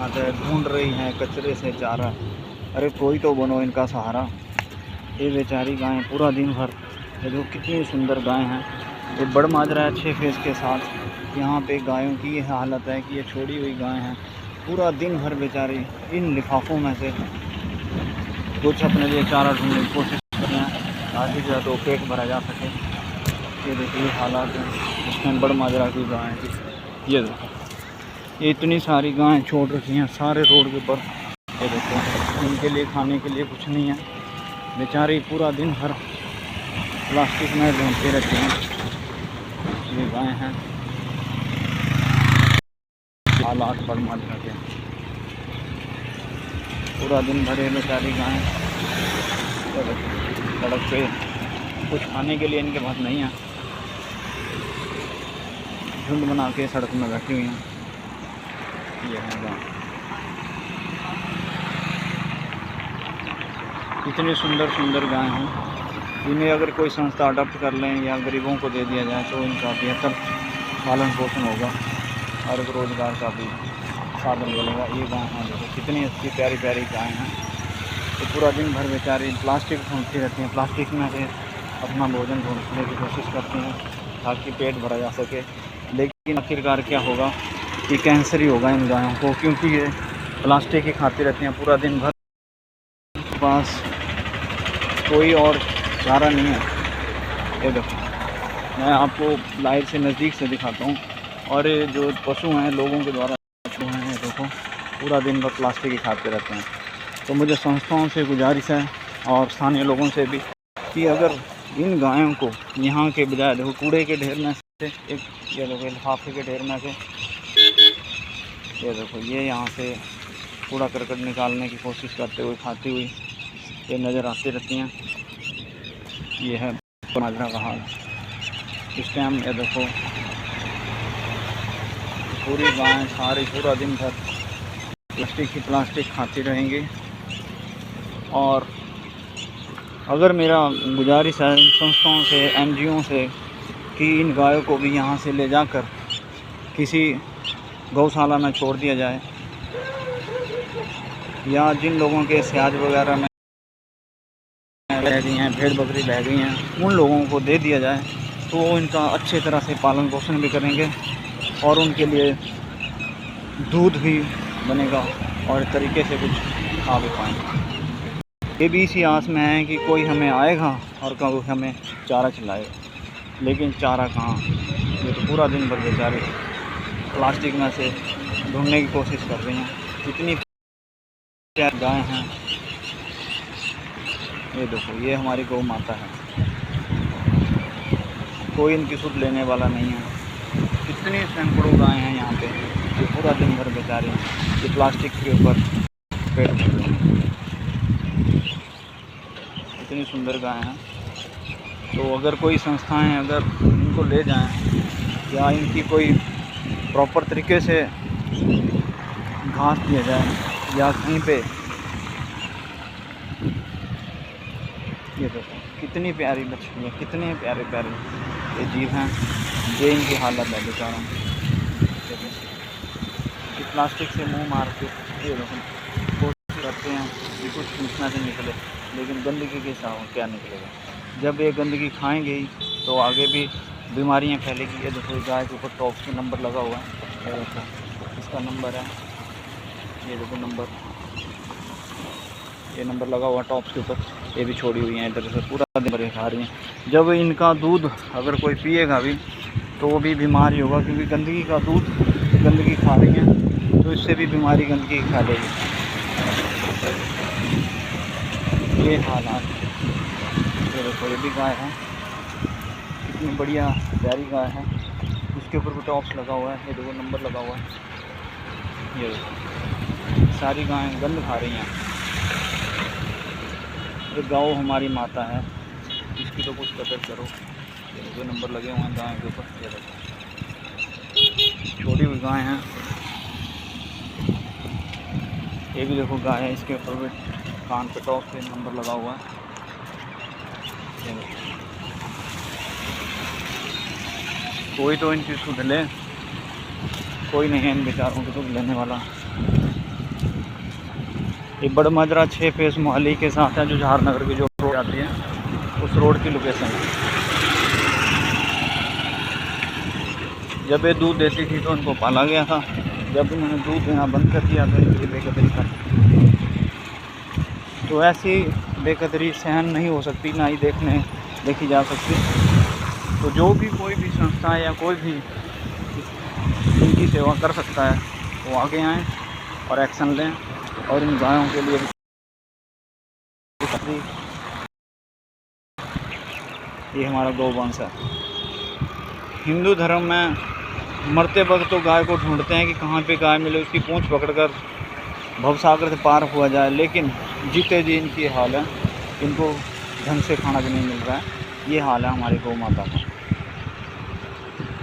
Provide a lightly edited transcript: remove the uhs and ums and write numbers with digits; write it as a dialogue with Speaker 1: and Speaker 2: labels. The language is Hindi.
Speaker 1: आते ढूंढ रही हैं कचरे से चारा। अरे कोई तो बनो इनका सहारा। ये बेचारी गायें पूरा दिन भर, ये जो कितनी सुंदर गायें हैं। ये बड़ माजरा है 6 फेस के साथ। यहाँ पे गायों की ये हालत है कि ये छोड़ी हुई गायें हैं, पूरा दिन भर बेचारी इन लिफाफों में से कुछ अपने लिए चारा ढूंढने की कोशिश कर रहे हैं ताकि जो है तो पेट भरा जा सके। ये देखिए हालात हैं इसमें बड़ माजरा की गायें की। ये देखो ये इतनी सारी गायें छोड़ रखी हैं सारे रोड के ऊपर। ये देखो इनके लिए खाने के लिए कुछ नहीं है, बेचारी पूरा दिन भर प्लास्टिक में ढूंढती रहती हैं। ये गायें हैं, हालात बड़ माजरा के। पूरा दिन भरे बेचारी गायें सड़क पे, कुछ खाने के लिए इनके पास नहीं है, झुंड बना के सड़क में बैठी हुई हैं। ये है गाय, इतनी सुंदर सुंदर गाय हैं। इन्हें अगर कोई संस्था अडॉप्ट कर लें या गरीबों को दे दिया जाए तो इनका बेहतर पालन पोषण होगा और एक रोज़गार का भी साधन बनेगा। ये गाय हैं देखो कितनी अच्छी प्यारी प्यारी गाय हैं। तो पूरा दिन भर बेचारी प्लास्टिक ढूंढती रहती हैं, प्लास्टिक में से अपना भोजन ढूंढने की कोशिश करती हैं ताकि पेट भरा जा सके। लेकिन आखिरकार क्या होगा कि कैंसर ही होगा इन गायों को, क्योंकि ये प्लास्टिक ही खाती रहती हैं पूरा दिन भर। पास कोई और चारा नहीं है। ये देखो मैं आपको लाइव से नज़दीक से दिखाता हूँ। और ये जो पशु हैं लोगों के द्वारा पशु हैं, देखो पूरा दिन भर प्लास्टिक ही खाते रहते हैं। तो मुझे संस्थाओं से गुजारिश है और स्थानीय लोगों से भी कि अगर इन गायों को यहाँ के बजाय देखो कूड़े के ढेर में से एक, ये देखो लिफाफे के ढेर में से, ये देखो ये यहाँ से कूड़ा करकट निकालने की कोशिश करते हुए खाती हुई ये नज़र आती रहती हैं। ये है माजरा का हाल इस टाइम। ये देखो पूरी गाय सारी पूरा दिन भर प्लास्टिक खाती रहेंगी। और अगर मेरा गुजारिश है इन संस्थाओं से, NGO से कि इन गायों को भी यहाँ से ले जाकर किसी गौशाला में छोड़ दिया जाए, या जिन लोगों के स्याज वगैरह में रह गई हैं, भेड़ बकरी रह गई हैं, उन लोगों को दे दिया जाए तो वो इनका अच्छी तरह से पालन पोषण भी करेंगे और उनके लिए दूध भी बनेगा और तरीके से कुछ खा भी पाएंगे। ये भी इसी आस में है कि कोई हमें आएगा और कभी हमें चारा खिलाएगा, लेकिन चारा कहाँ। ये तो पूरा दिन भर बेचारे प्लास्टिक में से ढूंढने की कोशिश कर रही हैं। कितनी प्यारी गाय हैं। ये देखो ये हमारी गौ माता है, कोई इनकी सुध लेने वाला नहीं है। कितनी सैकड़ों गाय हैं यहाँ पे जो पूरा दिन भर बेचारे ये प्लास्टिक के ऊपर पेट भर रहे हैं। इतनी सुंदर गाय हैं। तो अगर कोई संस्थाएं अगर इनको ले जाएं या इनकी कोई प्रॉपर तरीके से घास दिया जाए या कहीं पे, ये देखो कितनी प्यारी मछली है, कितने प्यारे प्यारे ये जीव हैं। ये इनकी हालत है बेचारों कि प्लास्टिक से मुंह मार के ये देखो कोशिश करते हैं कि कुछ इसमें से निकले, लेकिन गंदगी के साथ क्या निकलेगा। जब ये गंदगी खाएंगे ही तो आगे भी बीमारियां फैलेगी। ये देखो गाय के ऊपर टॉप से नंबर लगा हुआ है, ये देखो इसका नंबर है, ये देखो नंबर, ये नंबर लगा हुआ टॉप्स के ऊपर। ये भी छोड़ी हुई हैं इधर से पूरा दिन भर खा रही हैं। जब इनका दूध अगर कोई पिएगा भी तो वो भी बीमार ही होगा, क्योंकि गंदगी का दूध, गंदगी खा रही हैं तो इससे भी बीमारी गंदगी खा लेगी। ये हालात। ये देखो ये भी गाय है, कितनी बढ़िया प्यारी गाय है, उसके ऊपर भी टॉप्स लगा हुआ है। ये देखो नंबर लगा हुआ है। ये देखो सारी गायें गंद खा रही हैं। ये गौ हमारी माता है, इसकी तो कुछ कदर करो। ये जो नंबर लगे हुए हैं गाय के ऊपर, ये देखो छोटी हुई गाय हैं। ये भी देखो गाय है, इसके ऊपर भी कान पे टॉप पे नंबर लगा हुआ है। ये देखो कोई तो इनकी सुध ले, कोई नहीं है इन बेचारों की सुध लेने वाला। ये बड़मजरा 6 फेस मोहाली के साथ है, जो जवाहरनगर की जो रोड आती है उस रोड की लोकेशन है। जब ये दूध देती थी तो उनको पाला गया था, जब उन्होंने दूध देना बंद कर दिया तो इनकी बेकदरी कर, तो ऐसी बेकदरी सहन नहीं हो सकती, ना ही देखी जा सकती। तो जो भी कोई भी संस्था या कोई भी इनकी सेवा कर सकता है वो आगे आएँ और एक्शन लें और इन गायों के लिए ये हमारा गौवंश है। हिंदू धर्म में मरते वक्त तो गाय को ढूंढते हैं कि कहाँ पे गाय मिले, उसकी पूंछ पकड़कर भवसागर से पार हुआ जाए, लेकिन जीते जी इनकी हाल है, इनको ढंग से खाना भी नहीं मिल रहा है। ये हाल है हमारी गौ माता का।